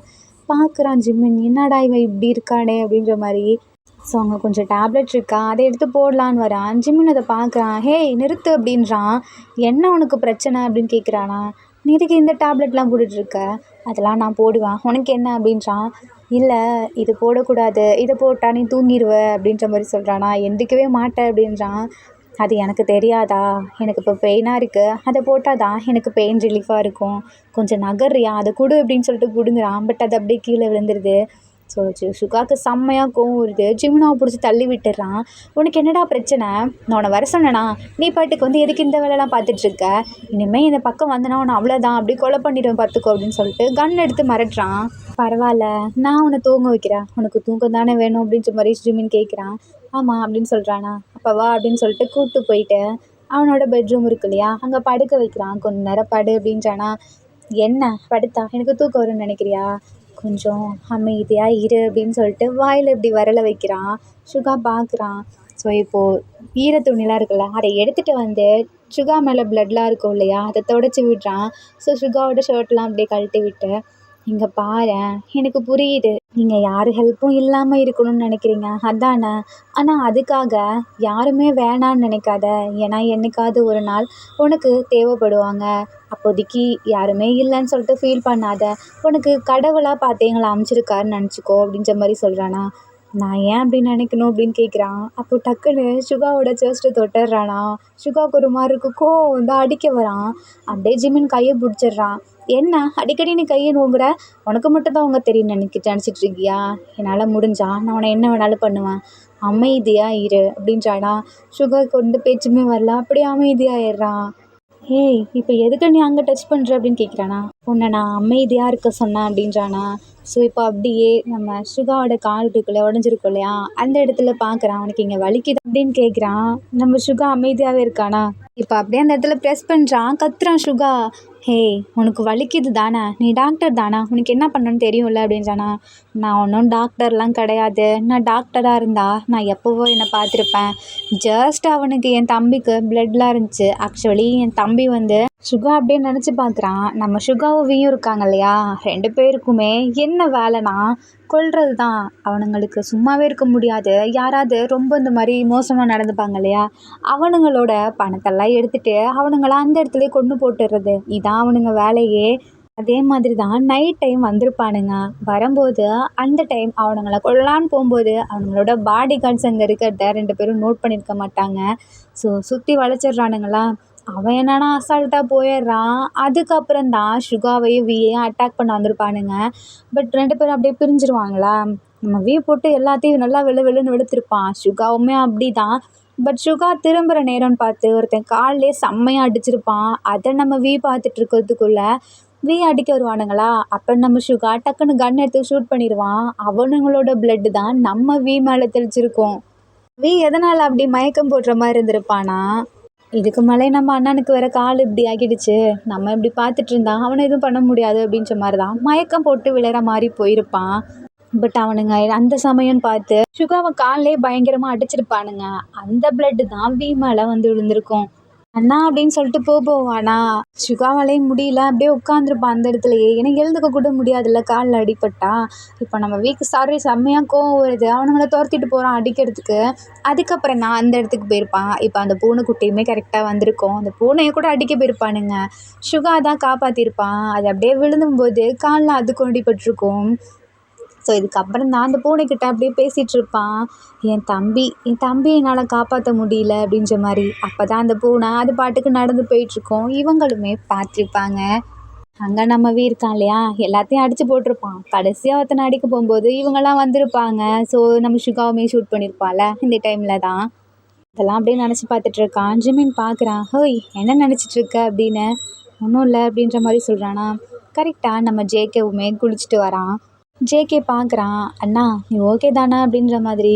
பார்க்குறான் ஜிம்மின், என்னடா இவன் இப்படி இருக்கானே அப்படின்ற மாதிரி. ஸோ அங்கே கொஞ்சம் டேப்லெட் இருக்கா, அதை எடுத்து போடலான்னு வரான். ஜிம்மின் அதை பார்க்குறான். ஹேய் நிறுத்து அப்படின்றான். என்ன உனக்கு பிரச்சனை அப்படின்னு கேட்குறானா. நீ எதுக்கு இந்த டேப்லெட்லாம் போட்டுட்ருக்க, அதெல்லாம் நான் போடுவேன், உனக்கு என்ன அப்படின்றான். இல்லை இது போடக்கூடாது, இதை போட்டால் நீ தூங்கிடுவ அப்படின்ற மாதிரி சொல்கிறானா. எந்திரிக்கவே மாட்டேன் அப்படின்றான். அது எனக்கு தெரியாதா, எனக்கு இப்போ பெயினாக இருக்குது, அதை போட்டால் தான் எனக்கு பெயின் ரிலீஃபாக இருக்கும், கொஞ்சம் நகர்றியா, அதை கொடு அப்படின்னு சொல்லிட்டு கொடுங்குறான். பட் அது அப்படியே கீழே விழுந்துருது. ஸோ சுகாவுக்கு செம்மையாக கோவம் வருது. ஜிம்னாவை பிடிச்சி தள்ளி விட்டுடுறான். உனக்கு என்னடா பிரச்சனை, நான் உன்னை வர சொன்னேனா, நீ பாட்டுக்கு வந்து எதுக்கு இந்த வேலைலாம் பார்த்துட்ருக்க, இனிமேல் இந்த பக்கம் வந்தனா உன்னை அவ்வளோதான், அப்படி கொலை பண்ணிடுவேன் பார்த்துக்கோ அப்படின்னு சொல்லிட்டு கன் எடுத்து மிரட்டுறான். பரவாயில்ல நான் உன்னை தூங்க வைக்கிறேன், உனக்கு தூக்கம் தானே வேணும் அப்படின்ற மாதிரி ஜிமின் கேட்குறான். ஆமாம் அப்படின்னு சொல்கிறானா. அப்போ வா அப்படின்னு சொல்லிட்டு கூப்பிட்டு போயிட்டு அவனோட பெட்ரூம் இருக்கு இல்லையா, அங்கே படுக்க வைக்கிறான். கொஞ்ச நேரம் படு அப்படின்றானா. என்ன படுத்தா எனக்கு தூக்கம் வரும்னு நினைக்கிறியா, கொஞ்சம் அமைதியாக இரு அப்படின்னு சொல்லிட்டு வாயில் இப்படி வரல வைக்கிறான். சுகா பார்க்குறான். ஸோ இப்போது ஈர துணிலாம் இருக்குல்ல, அதை எடுத்துகிட்டு வந்து சுகா மேலே ப்ளட்லாம் இருக்கும் இல்லையா, அதை துடைச்சி விடுறான். ஸோ சுகாவோட ஷர்ட்லாம் அப்படியே கழட்டி விட்டு, இங்கே பாரேன், எனக்கு புரியுது நீங்கள் யார் ஹெல்ப்பும் இல்லாமல் இருக்கணும்னு நினைக்கிறீங்க அதானே, ஆனால் அதுக்காக யாருமே வேணான்னு நினைக்காத, ஏன்னா என்னைக்காவது ஒரு நாள் உனக்கு தேவைப்படுவாங்க, அப்போதைக்கு யாருமே இல்லைன்னு சொல்லிட்டு ஃபீல் பண்ணாத, உனக்கு கடவுளாக பார்த்து எங்களை அமைச்சிருக்காருன்னு நினச்சிக்கோ அப்படின்ற மாதிரி சொல்கிறானா. நான் ஏன் அப்படி நினைக்கணும் அப்படின்னு கேட்குறான். அப்போ டக்குன்னு சுகாவோட செஸ்ட்டை தொட்டுடுறானா. சுகாவுக்கு ஒரு மாதிரி இருக்கு, கோவம் வந்து அடிக்க வரான். அப்படியே ஜிமின் கையை பிடிச்சிடுறான். என்ன அடிக்கடி நீ கையை நோங்குற, உனக்கு மட்டும் தான் அவங்க தெரியும் நினச்சிட்டு இருக்கியா, என்னால் முடிஞ்சா நான் உன்னை என்ன வேணாலும் பண்ணுவேன், அமைதியாக இரு அப்படின்றானா. சுகாவுக்கு வந்து பேச்சுமே வரல, அப்படியே அமைதியாகிடுறான். ஏய் இப்போ எதுக்கு நீ அங்கே டச் பண்ணுற அப்படின்னு கேட்குறானா. உன்னை நான் அமைதியாக இருக்க சொன்னேன் அப்படின்றானா. ஸோ இப்போ அப்படியே நம்ம சுகாவோட கால் இருக்குல்ல, உடஞ்சிருக்கும் இல்லையா, அந்த இடத்துல பார்க்குறான். அவனுக்கு இங்கே வலிக்குது அப்படின்னு கேட்குறான். நம்ம சுகா அமைதியாகவே இருக்கானா. இப்போ அப்படியே அந்த இடத்துல ப்ரெஸ் பண்ணுறான், கத்துறான் சுகா. ஹேய் உனக்கு வலிக்குது தானே, நீ டாக்டர் தானே, உனக்கு என்ன பண்ணணும்னு தெரியும்ல அப்படின்றானா. நான் ஒன்றும் டாக்டர்லாம் கிடையாது, நான் டாக்டராக இருந்தால் நான் எப்போவோ என்னை பார்த்துருப்பேன், ஜஸ்ட் அவனுக்கு என் தம்பிக்கு பிளட்லாம் இருந்துச்சு, ஆக்சுவலி என் தம்பி வந்து சுகா அப்படியே நினச்சி பார்க்குறான். நம்ம சுகாவும் வியும் இருக்காங்க இல்லையா, 2 பேருக்குமே என்ன வேலைனா கொல்றது தான். அவனுங்களுக்கு சும்மாவே இருக்க முடியாது, யாராவது ரொம்ப இந்த மாதிரி மோசமாக நடந்துப்பாங்க இல்லையா, அவனுங்களோட பணத்தெல்லாம் எடுத்துகிட்டு அவனுங்கள அந்த இடத்துலையே கொண்டு போட்டுடுறது, இதான் அவனுங்க வேலையே. அதே மாதிரி தான் நைட் டைம் வந்திருப்பானுங்க. வரும்போது அந்த டைம் அவனுங்கள கொல்லலான்னு போகும்போது அவனுங்களோட பாடி கார்ட்ஸ் அங்கே இருக்கிறத 2 பேரும் நோட் பண்ணியிருக்க மாட்டாங்க. ஸோ சுற்றி வளைச்சிடுறானுங்களா. அவன் என்னன்னா அசால்ட்டாக போயிடுறான். அதுக்கப்புறம் தான் சுகாவையும் வியையும் அட்டாக் பண்ண வந்திருப்பானுங்க. பட் 2 பேரும் அப்படியே பிரிஞ்சிருவாங்களா. நம்ம விய போட்டு எல்லாத்தையும் நல்லா வெளுன்னு வெளுத்திருப்பான். சுகாவுமே அப்படி தான். பட் சுகா திரும்புகிற நேரம்னு பார்த்து ஒருத்தன் கால்லேயே செம்மையாக அடிச்சிருப்பான். அதை நம்ம பார்த்துட்டு இருக்கிறதுக்குள்ள அடிக்க வருவானுங்களா. அப்போ நம்ம சுகா டக்குன்னு கன் எடுத்து ஷூட் பண்ணிடுவான். அவனுங்களோட பிளட்டு தான் நம்ம மேலே தெளிச்சிருக்கோம். எதனால் அப்படி மயக்கம் போடுற மாதிரி இருந்திருப்பானா, இதுக்கு மேலே நம்ம அண்ணனுக்கு வேற கால் இப்படி ஆகிடுச்சு, நம்ம இப்படி பார்த்துட்டு இருந்தா அவனை எதுவும் பண்ண முடியாது அப்படின்ற மாதிரி தான் மயக்கம் போட்டு விளையாடுற மாதிரி போயிருப்பான். பட் அவனுங்க அந்த சமயம்னு பார்த்து சுகாவை கால்லே பயங்கரமாக அடிச்சிருப்பானுங்க. அந்த பிளட்டு தான் மேலே வந்து விழுந்திருக்கும். அண்ணா அப்படின்னு சொல்லிட்டு போவானா, சுகாவாலேயே முடியல அப்படியே உட்காந்துருப்பான் அந்த இடத்துலையே. ஏன்னா எழுந்துக்க கூட முடியாதுல்ல காலில் அடிப்பட்டா. இப்போ நம்ம சாரி செம்மையாக கோவம் வருது, அவனுங்களை துரத்திட்டு போகிறான் அடிக்கிறதுக்கு. அதுக்கப்புறம் நான் அந்த இடத்துக்கு போயிருப்பான். இப்போ அந்த பூனைக்குட்டியுமே கரெக்டாக வந்திருக்கோம். அந்த பூனையை கூட அடிக்க போயிருப்பானுங்க. சுகா தான் காப்பாற்றிருப்பான். அது அப்படியே விழுந்தும்போது காலில் அது கொண்டிப்பட்டிருக்கும். ஸோ இதுக்கப்புறம் தான் அந்த பூனைக்கிட்ட அப்படியே பேசிகிட்டு இருப்பான். என் தம்பி என்னால் காப்பாற்ற முடியல அப்படின்ற மாதிரி. அப்போ தான் அந்த பூனை அது பாட்டுக்கு நடந்து போயிட்டுருக்கோம். இவங்களுமே பார்த்துருப்பாங்க. அங்கே நம்ம இருக்கான் இல்லையா, எல்லாத்தையும் அடித்து போட்டிருப்பான். கடைசியாக ஒருத்தனை அடிக்க போகும்போது இவங்கெல்லாம் வந்திருப்பாங்க. ஸோ நம்ம சுகாவுமே ஷூட் பண்ணியிருப்பாள் இந்த டைமில் தான். இதெல்லாம் அப்படியே நினச்சி பார்த்துட்ருக்கான். ஜிமின் பார்க்குறான். ஹோய் என்ன நினச்சிட்ருக்க அப்படின்னு. ஒன்றும் இல்லை அப்படின்ற மாதிரி சொல்கிறானா. கரெக்டாக நம்ம ஜேகேவுமே குளிச்சுட்டு வரான். ஜேகே பார்க்குறான். அண்ணா நீ ஓகே தானே அப்படின்ற மாதிரி.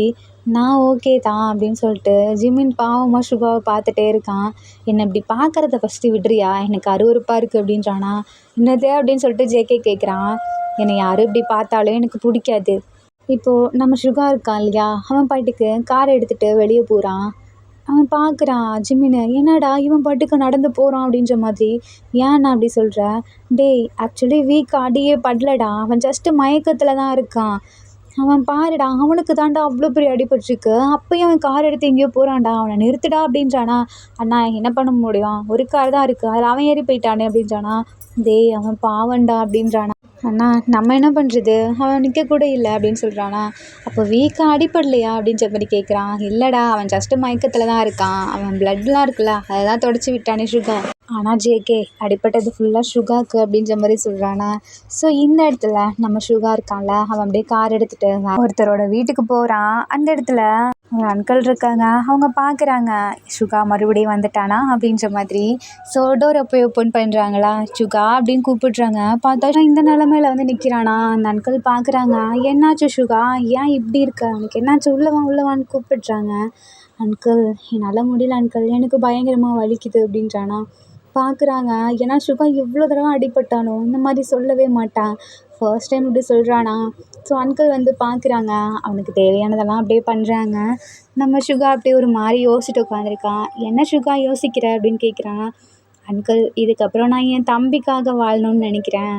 நான் ஓகே தான் அப்படின்னு சொல்லிட்டு ஜிமின் பாவமாக சுகாவை பார்த்துட்டே இருக்கான். என்னை இப்படி பார்க்குறத ஃபஸ்ட்டு விடுறியா, எனக்கு அருவருப்பாக இருக்குது அப்படின்றானா. என்னது அப்படின்னு சொல்லிட்டு ஜேகே கேட்குறான். என்னை யாரும் இப்படி பார்த்தாலும் எனக்கு பிடிக்காது. இப்போது நம்ம சுகா இருக்கான் இல்லையா, அவன் பாட்டுக்கு காரை எடுத்துகிட்டு வெளியே போகிறான். அவன் பார்க்குறான் ஜிமினை. என்னடா இவன் பாட்டுக்கு நடந்து போகிறான் அப்படின்ற மாதிரி. ஏன் அப்படி சொல்கிற. டேய் ஆக்சுவலி அடியே படலடா, அவன் ஜஸ்ட்டு மயக்கத்தில் தான் இருக்கான். அவன் பாருடா, அவனுக்கு தாண்டா அவ்வளோ பெரிய அடிபட்டிருக்கு. அப்போயும் அவன் கார் எடுத்து எங்கேயோ போகிறான்டா, அவனை நிறுத்துடா அப்படின்றானா. அண்ணா என்ன பண்ண முடியும், ஒரு கார் தான் இருக்குது, அதில் அவன் ஏறி போயிட்டானே அப்படின்றானா. டேய் அவன் பாவண்டா அப்படின்றானா. அண்ணா நம்ம என்ன பண்ணுறது, அவன் நிற்க கூட இல்லை அப்படின்னு சொல்கிறானா. அப்போ அடிப்படலையா அப்படின்ற மாதிரி கேட்குறான். இல்லைடா அவன் ஜஸ்ட்டு மயக்கத்தில் தான் இருக்கான், அவன் பிளட்லாம் இருக்குல்ல அதை தான் தொடச்சி விட்டானே சுகா. ஆனால் ஜேகே அடிப்பட்டது ஃபுல்லாக சுகாக்கு அப்படின்ற மாதிரி சொல்கிறானா. ஸோ இந்த இடத்துல நம்ம சுகா இருக்கான்ல, அவன் அப்படியே கார் எடுத்துகிட்டு ஒருத்தரோட வீட்டுக்கு போகிறான். அந்த இடத்துல ஒரு அங்கிள் இருக்காங்க. அவங்க பார்க்குறாங்க சுகா மறுபடியும் வந்துட்டானா அப்படின்ற மாதிரி. ஸோ டோரை போய் ஓப்பன் பண்ணுறாங்களா. சுகா அப்படின்னு கூப்பிடுறாங்க. பார்த்தா இந்த நிலமையில வந்து நிற்கிறானா. அந்த அங்கிள் பார்க்குறாங்க. என்னாச்சு சுகா, ஏன் இப்படி இருக்க, அவனுக்கு என்னாச்சு, உள்ளவான்னு கூப்பிடுறாங்க. அங்கிள் என்னால் முடியல அங்கிள், எனக்கு பயங்கரமாக வலிக்குது அப்படின்றானா. பார்க்குறாங்க. ஏன்னா சுகா எவ்வளோ தடவை அடிபட்டானோ இந்த மாதிரி சொல்லவே மாட்டான். ஃபர்ஸ்ட் டைம் இப்படி சொல்கிறானா. ஸோ அங்கிள் வந்து பார்க்குறாங்க. அவனுக்கு தேவையானதெல்லாம் அப்படியே பண்ணுறாங்க. நம்ம சுகா அப்படியே ஒரு மாதிரி யோசிச்சுட்டு உட்காந்துருக்கான். என்ன சுகா யோசிக்கிற அப்படின்னு கேட்குறான். அங்கிள் இதுக்கப்புறம் நான் என் தம்பிக்காக வாழணும்னு நினைக்கிறேன்.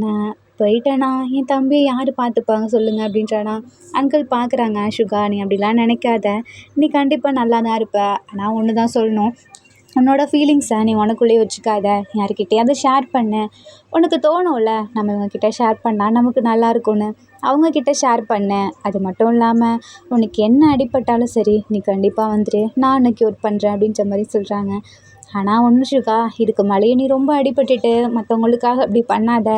நான் போயிட்டேனா என் தம்பியை யார் பார்த்துப்பாங்க சொல்லுங்கள் அப்படின்றானா. அங்கிள் பார்க்குறாங்க. சுகா நீ அப்படிலாம் நினைக்காத, நீ கண்டிப்பாக நல்லா தான் இருப்ப. ஆனால் ஒன்று தான் சொல்லணும், உன்னோட ஃபீலிங்ஸை நீ உனக்குள்ளேயே வச்சுக்காத, யார்கிட்டையாவது ஷேர் பண்ணு. உனக்கு தோணும்ல நம்ம இவங்கக்கிட்ட ஷேர் பண்ணால் நமக்கு நல்லா இருக்கும்னு, அவங்கக்கிட்ட ஷேர் பண்ணு. அது மட்டும் இல்லாமல் உனக்கு என்ன அடிபட்டாலும் சரி நீ கண்டிப்பாக வந்துடு, நான் உன்னை க்யூர் பண்ணுறேன் அப்படின்ற மாதிரி சொல்கிறாங்க. ஆனால் ஒன்று சுகா, இதுக்கு மேலேயே நீ ரொம்ப அடிபட்டுட்டு மற்றவங்களுக்காக அப்படி பண்ணாத,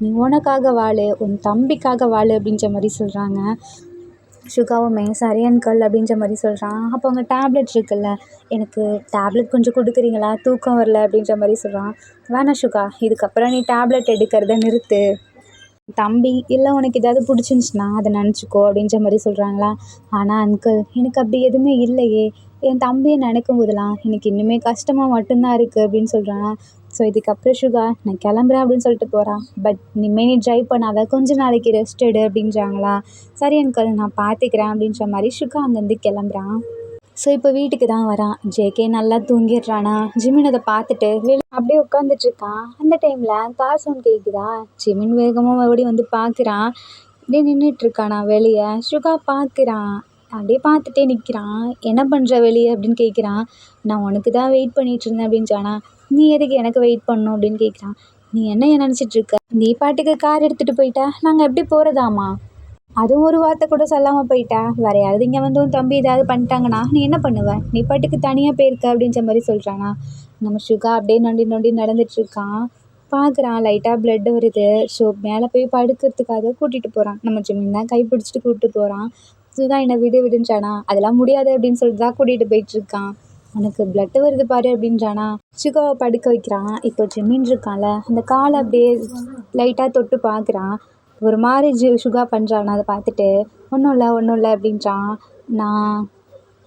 நீ உனக்காக வாழு, உன் தம்பிக்காக வாழு அப்படின்ற மாதிரி சொல்கிறாங்க. சுகாவுமே சரி அங்கிள் அப்படின்ற மாதிரி சொல்கிறான். அப்போ அவங்க டேப்லெட் இருக்குல்ல, எனக்கு டேப்லெட் கொஞ்சம் கொடுக்குறீங்களா, தூக்கம் வரல அப்படின்ற மாதிரி சொல்கிறான். வேணாம் சுகா, இதுக்கப்புறம் நீ டேப்லெட் எடுக்கிறத நிறுத்து, தம்பி இல்லை உனக்கு ஏதாவது பிடிச்சிருந்துச்சின்னா அதை நினச்சிக்கோ அப்படின்ற மாதிரி சொல்கிறாங்களா. ஆனால் அங்கிள் எனக்கு அப்படி எதுவுமே இல்லையே, என் தம்பியை நினைக்கும் போதெல்லாம் எனக்கு இன்னுமே கஷ்டமாக மட்டும்தான் இருக்குது அப்படின்னு சொல்கிறானா. ஸோ இதுக்கப்புறம் சுகா நான் கிளம்புறேன் அப்படின்னு சொல்லிட்டு போகிறான். பட் இனிமேல் நீ ட்ரைவ் பண்ணாத, கொஞ்சம் நாளைக்கு ரெஸ்ட் எடு அப்படின்றாங்களா. சரி அங்கிள் நான் பார்த்துக்கிறேன் அப்படின்ற மாதிரி சுகா அங்கேருந்து கிளம்புறான். ஸோ இப்போ வீட்டுக்கு தான் வரான். ஜேகே நல்லா தூங்கிடுறானா. ஜிமின் அதை பார்த்துட்டு அப்படியே உட்காந்துட்ருக்கான். அந்த டைமில் கார் சவுண்ட் கேட்குதா. ஜிமின் வேகமாக மறுபடியும் வந்து பார்க்குறான். அப்படியே நின்றுட்டுருக்கானா வெளியே. சுகா பார்க்குறான், அப்படியே பார்த்துட்டே நிற்கிறான். என்ன பண்ணுற வெளியே அப்படின்னு கேட்குறான். நான் உனக்கு தான் வெயிட் பண்ணிகிட்ருந்தேன் அப்படின்றானா. நீ எதுக்கு எனக்கு வெயிட் பண்ணணும் அப்படின்னு கேட்குறான். நீ என்ன நினச்சிட்டு இருக்க? நீ பாட்டுக்கு கார் எடுத்துகிட்டு போயிட்டா நாங்கள் எப்படி போகிறதாம்மா? அதுவும் ஒரு வார்த்தை கூட சொல்லாமல் போயிட்டா. வேற யாராவது இங்கே வந்து உன் தம்பி ஏதாவது பண்ணிட்டாங்கன்னா நீ என்ன பண்ணுவ? நீ பாட்டுக்கு தனியாக போயிருக்க அப்படின்ற மாதிரி சொல்கிறானா. நம்ம சுகா அப்படியே நொண்டி நொண்டி நடந்துட்டுருக்கான். பார்க்குறான் லைட்டாக பிளட் வருது. ஸோ மேலே போய் படுக்கிறதுக்காக கூட்டிகிட்டு போகிறான். நம்ம ஜிம்மின் தான் கை பிடிச்சிட்டு கூப்பிட்டு போகிறான். சுகா என்னை விடு விடுன்றானா. அதெல்லாம் முடியாது அப்படின்னு சொல்லிட்டு தான் கூட்டிகிட்டு போயிட்டுருக்கான். உனக்கு பிளட்டு வருது பாரு அப்படின்றானா. சுகாவை படுக்க வைக்கிறான். இப்போ ஜிம்மின் இருக்கான்ல, அந்த காலை அப்படியே லைட்டாக தொட்டு பார்க்குறான். ஒரு மாதிரி சுகா பண்ணுறான். அதை பார்த்துட்டு ஒன்றும் இல்லை அப்படின்றான். நான்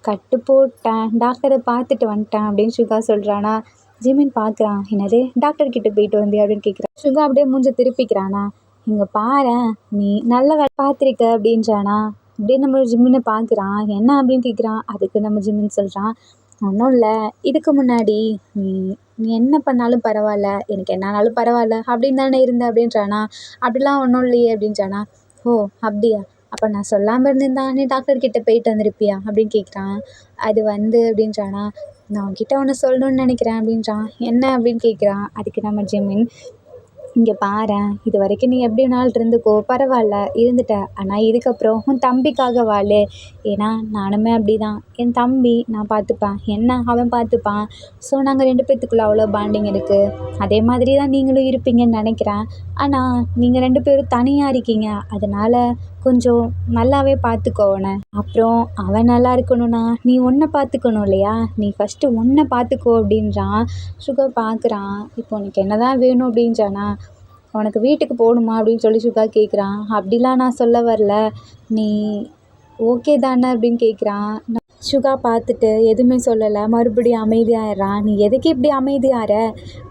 கட்டு போட்டேன், டாக்டரை பார்த்துட்டு வந்துட்டேன் அப்படின்னு சுகா சொல்கிறானா. ஜிமின் பார்க்குறான். என்னது டாக்டர்கிட்ட போயிட்டு வந்தியா அப்படின்னு கேட்குறான். சுகா அப்படியே மூஞ்ச திருப்பிக்கிறானா. இங்கே பாரேன், நீ நல்ல வேலை பார்த்துருக்க அப்படின்றானா. அப்படியே நம்ம ஜிம்மினை பார்க்குறான். என்ன அப்படின்னு கேட்குறான். அதுக்கு நம்ம ஜிம்மின் சொல்கிறான், ஒன்றும் இல்லை, இதுக்கு முன்னாடி நீ நீ என்ன பண்ணாலும் பரவாயில்ல, எனக்கு என்ன ஆனாலும் பரவாயில்ல அப்படின்னு தானே இருந்த அப்படின்றானா. அப்படிலாம் ஒன்றும் இல்லையே அப்படின்றானா. ஓ அப்படியா, அப்போ நான் சொல்லாமல் இருந்திருந்தா நீ டாக்டர்கிட்ட போயிட்டு வந்திருப்பியா அப்படின்னு கேட்குறான். அது வந்து அப்படின்றானா. நான் உன்கிட்ட ஒன்று சொல்லணும்னு நினைக்கிறேன் அப்படின்றான். என்ன அப்படின்னு கேட்குறான். அதுக்கு நம்ம ஜிமின், இங்கே பாரேன், இது வரைக்கும் நீ எப்படி வேணாலும் இருந்துக்கோ, பரவாயில்ல இருந்துட்ட, ஆனால் இதுக்கப்புறம் உன் தம்பிக்காக வாழு. ஏன்னா நானுமே அப்படி தான், என் தம்பி நான் பார்த்துப்பேன், என்ன அவன் பார்த்துப்பான். ஸோ நாங்கள் 2 பேர்த்துக்குள்ள அவ்வளோ பாண்டிங் இருக்குது. அதே மாதிரி தான் நீங்களும் இருப்பீங்கன்னு நினைக்கிறேன். ஆனால் நீங்கள் 2 பேரும் தனியாக இருக்கீங்க, அதனால் கொஞ்சம் நல்லாவே பார்த்துக்கோ அவனை. அப்புறம் அவன் நல்லா இருக்கணும்னா நீ உன்னை பார்த்துக்கணும் இல்லையா, நீ ஃபஸ்ட்டு உன்னை பார்த்துக்கோ அப்படின்றான். சுகா பார்க்குறான். இப்போ உனக்கு என்ன தான் வேணும் அப்படின்றானா. உனக்கு வீட்டுக்கு போகணுமா அப்படின்னு சொல்லி சுகா கேட்குறான். அப்படிலாம் நான் சொல்ல வரல, நீ ஓகே தானே அப்படின்னு கேட்குறான். சுகா பார்த்துட்டு எதுவுமே சொல்லலை, மறுபடியும் அமைதியாகிடுறான். நீ எதுக்கு இப்படி அமைதியாகிற,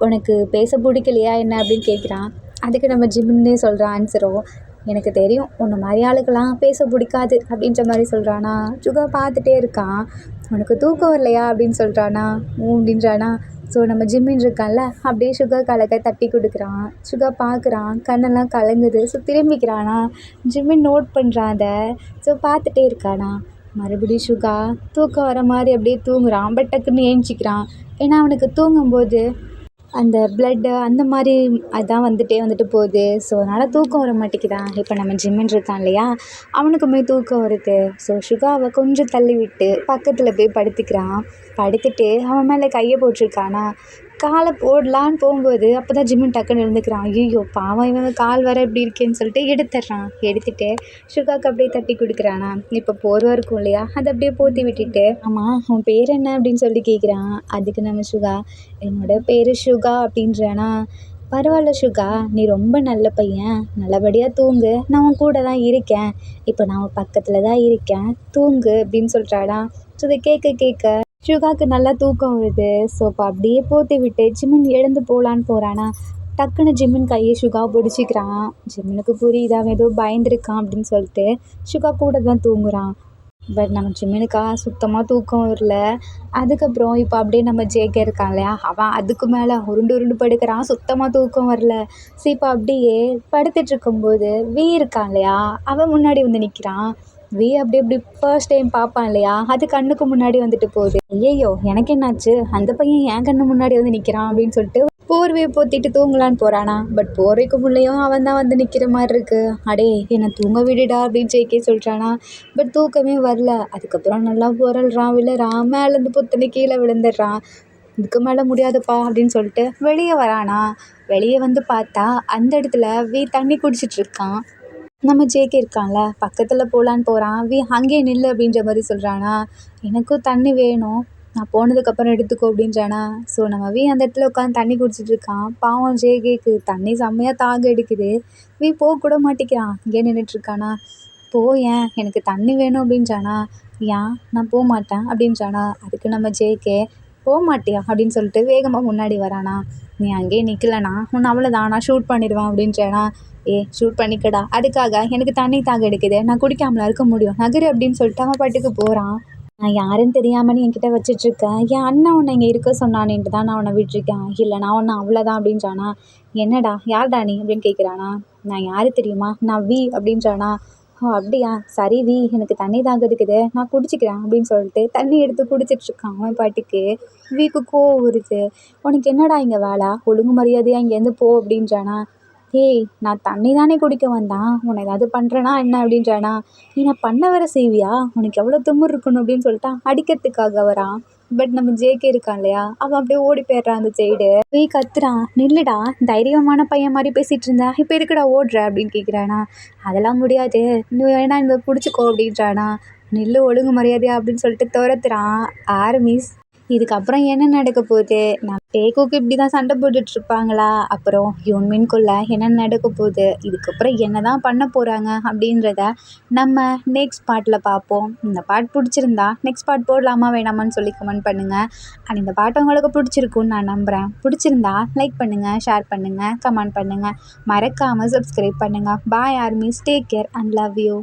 உனக்கு பேச பிடிக்கலையா என்ன அப்படின்னு கேட்குறான். அதுக்கு நம்ம ஜிம்மின்னே சொல்கிறான் ஆன்சரும். எனக்கு தெரியும், உன்னை மாதிரி ஆளுக்கெல்லாம் பேச பிடிக்காது அப்படின்ற மாதிரி சொல்கிறானா. சுகா பார்த்துட்டே இருக்கான். உனக்கு தூக்கம் வரலையா அப்படின்னு சொல்கிறானா. அப்படின்றானா. ஸோ நம்ம ஜிம்மின் இருக்கான்ல, அப்படியே சுகா கலக்க தட்டி கொடுக்குறான். சுகா பார்க்குறான், கண்ணெல்லாம் கலங்குது. ஸோ திரும்பிக்கிறானா. ஜிம்மின் நோட் பண்ணுறான் அதை. ஸோ பார்த்துட்டே இருக்கானா. மறுபடியும் சுகா தூக்கம் வர மாதிரி அப்படியே தூங்குறான். பட் டக்குன்னு ஏஞ்சிக்கிறான். ஏன்னா அவனுக்கு தூங்கும்போது அந்த பிளட்டு அந்த மாதிரி அதான் வந்துட்டு போகுது. ஸோ அதனால் தூக்கம் வர மாட்டேங்குதான். இப்போ நம்ம ஜிம்மின் இருக்கான் இல்லையா, அவனுக்குமே தூக்கம் வருது. ஸோ சுகாவை கொஞ்சம் தள்ளி விட்டு பக்கத்தில் போய் படுத்துக்கிறான். படுத்துட்டு அவன் மேலே கையை போட்டிருக்கானா. காலை போடலான்னு போகும்போது அப்போ தான் ஜிம்மின் டக்குன்னு எழுந்துக்கிறான். ஐயோ பாவம், இவங்க கால் வர இப்படி இருக்கேன்னு சொல்லிட்டு எடுத்துடுறான். எடுத்துகிட்டு சுகாவுக்கு அப்படியே தட்டி கொடுக்குறானா. இப்போ போர்வை இருக்கும் இல்லையா, அதை அப்படியே போத்தி விட்டுட்டு, ஆமாம் உன் பேர் என்ன அப்படின்னு சொல்லி கேட்குறான். அதுக்கு நம்ம சுகா, என்னோட பேர் சுகா அப்படின்றானா. பரவாயில்ல சுகா, நீ ரொம்ப நல்ல பையன், நல்லபடியாக தூங்கு, நான் உன் கூட தான் இருக்கேன், இப்போ நான் உன் பக்கத்தில் தான் இருக்கேன், தூங்கு அப்படின்னு சொல்கிறாடா. ஸோ இதை கேட்க சுகாவுக்கு நல்லா தூக்கம் வருது. ஸோ இப்போ அப்படியே போத்தி விட்டு ஜிம்மின் எழுந்து போகலான்னு போகிறானா. டக்குன்னு ஜிம்மின் கையை சுகா பிடிச்சிக்கிறான். ஜிம்மினுக்கு புரியுது அவன் ஏதோ பயந்துருக்கான் அப்படின்னு சொல்லிட்டு சுகா கூட தான் தூங்குறான். பட் நம்ம ஜிம்மினுக்கா சுத்தமாக தூக்கம் வரல. அதுக்கப்புறம் இப்போ அப்படியே நம்ம ஜேகே இருக்கான் இல்லையா, அவன் அதுக்கு மேலே உருண்டு படுக்கிறான். சுத்தமாக தூக்கம் வரல. ஸோ இப்போ அப்படியே படுத்துட்டு இருக்கும்போது இருக்கான் இல்லையா, அவன் முன்னாடி வந்து நிற்கிறான். அப்படி ஃபர்ஸ்ட் டைம் பார்ப்பான் இல்லையா, அது கண்ணுக்கு முன்னாடி வந்துட்டு போகுது. ஐயையோ எனக்கு என்னாச்சு, அந்த பையன் என் கண்ணு முன்னாடி வந்து நிற்கிறான் அப்படின்னு சொல்லிட்டு போர்வையை போத்திட்டு தூங்கலான்னு போகிறானா. பட் போர்வைக்கு முள்ளையும் அவன் தான் வந்து நிற்கிற மாதிரி இருக்கு. அடே என்னை தூங்க விடுடா அப்படின்னு ஜேகே சொல்கிறானா. பட் தூக்கமே வரல. அதுக்கப்புறம் நல்லா புரள்றான், விழுறான், மேலேருந்து புத்தனை கீழே விழுந்துடுறான். இதுக்கு மேலே முடியாதுப்பா அப்படின்னு சொல்லிட்டு வெளியே வரானா. வெளியே வந்து பார்த்தா அந்த இடத்துல தண்ணி குடிச்சிட்ருக்கான். நம்ம ஜேகே இருக்கான்ல, பக்கத்தில் போகலான்னு போகிறான். அங்கேயே நில்லு அப்படின்ற மாதிரி சொல்கிறானா. எனக்கும் தண்ணி வேணும், நான் போனதுக்கப்புறம் எடுத்துக்கோ அப்படின்றானா. ஸோ நம்ம அந்த இடத்துல உட்காந்து தண்ணி குடிச்சிட்ருக்கான். பாவம் ஜேகேக்கு தண்ணி செம்மையாக தாக எடுக்குது. போக கூட மாட்டேங்கிறான், இங்கே நின்றுட்டுருக்கானா. போயேன், எனக்கு தண்ணி வேணும் அப்படின்றானா. ஏன் நான் போக மாட்டேன் அப்படின்றானா. அதுக்கு நம்ம ஜேகே, போக மாட்டியா அப்படின்னு சொல்லிட்டு வேகமாக முன்னாடி வரானா. நீ அங்கேயே நிற்கலனா உன்னை அவ்வளோதான், நான் ஷூட் பண்ணிடுவேன் அப்படின்றானா. ஷூட் பண்ணிக்கடா, அதுக்காக எனக்கு தண்ணி தாக எடுக்குது, நான் குடிக்காமலாம் இருக்க முடியும், நகரு அப்படின்னு சொல்லிட்டு அவன் பாட்டுக்கு போகிறான். நான் யாருன்னு தெரியாமல் நீ என்கிட்ட வச்சிட்ருக்கேன், என் அண்ணன் உன்னை இங்கே இருக்க சொன்னானேன்ட்டு தான் நான் உன்னை விட்டுருக்கேன், இல்லை நான் உன்னை அவ்வளோதான் அப்படின்றானா. என்னடா யார்டா நீ அப்படின்னு கேட்குறானா. நான் யார் தெரியுமா, நான் அப்படின்றானா. ஓ அப்படியா சரி எனக்கு தண்ணி தாகத்துக்குது நான் குடிச்சிக்கிறேன் அப்படின்னு சொல்லிட்டு தண்ணி எடுத்து குடிச்சிட்ருக்கான் அவன் பாட்டுக்கு. வீக்கு கோவம் வருது. உனக்கு என்னடா இங்கே வேலை, ஒழுங்கு மரியாதையாக இங்கேருந்து போ அப்படின்றானா. ஏய் நான் தண்ணி தானே குடிக்க வந்தான், உன்னை ஏதாவது பண்ணுறேனா என்ன அப்படின்றானா. நீ நான் பண்ண வர செய்வியா, உனக்கு எவ்வளோ திமிரு இருக்கணும் அப்படின்னு சொல்லிட்டு அடிக்கிறதுக்காக வரான். பட் நம்ம ஜேகே இருக்கான் இல்லையா, அவன் அப்படியே ஓடி போயிடுறான் அந்த சைடு. போய் கத்துறான், நில்லுடா தைரியமான பையன் மாதிரி பேசிகிட்டு இருந்த, இப்போ எதுக்குடா ஓடுற அப்படின்னு கேட்குறானா. அதெல்லாம் முடியாது, நீ வேணா இந்த பிடிச்சிக்கோ அப்படின்றானா. நில்லு ஒழுங்கு மரியாதையா அப்படின்னு சொல்லிட்டு துரத்துறான் ஆர்மிஸ். இதுக்கப்புறம் என்ன நடக்க போகுது, நம்ம டேக்குக்கு இப்படி தான் சண்டை போட்டுட்டு இருப்பாங்களா, அப்புறம் யூன்மின்குள்ள என்ன நடக்க போகுது, இதுக்கப்புறம் என்ன தான் பண்ண போகிறாங்க அப்படின்றத நம்ம நெக்ஸ்ட் பார்ட்டில் பார்ப்போம். இந்த பார்ட் பிடிச்சிருந்தா நெக்ஸ்ட் பார்ட் போடலாமா வேணாமான்னு சொல்லி கமெண்ட் பண்ணுங்கள். அண்ட் இந்த பாட்டு உங்களுக்கு பிடிச்சிருக்குன்னு நான் நம்புகிறேன். பிடிச்சிருந்தா லைக் பண்ணுங்கள், ஷேர் பண்ணுங்கள், கமெண்ட் பண்ணுங்கள், மறக்காமல் சப்ஸ்கிரைப் பண்ணுங்கள். Bye armies, take care and love you.